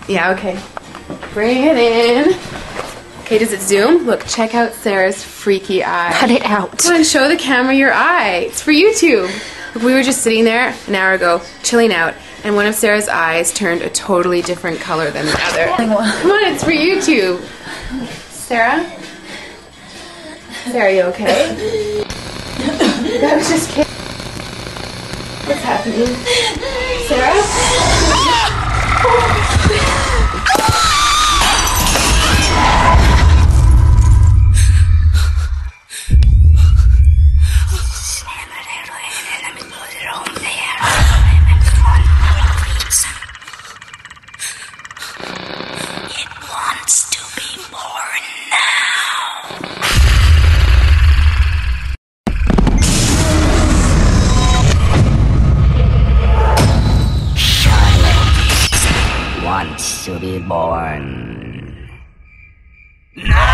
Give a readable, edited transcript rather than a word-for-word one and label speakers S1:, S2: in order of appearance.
S1: Yeah, okay. Bring it in. Okay, does it zoom? Look, check out Sarah's freaky eye.
S2: Cut it out.
S1: Come on, show the camera your eye. It's for YouTube. Look, we were just sitting there an hour ago, chilling out, and one of Sarah's eyes turned a totally different color than the other. Come on, it's for YouTube. Sarah? Sarah, are you okay? That was just kidding. What's happening? Sarah?
S3: It wants to be born now. Charlotte wants to be born. No!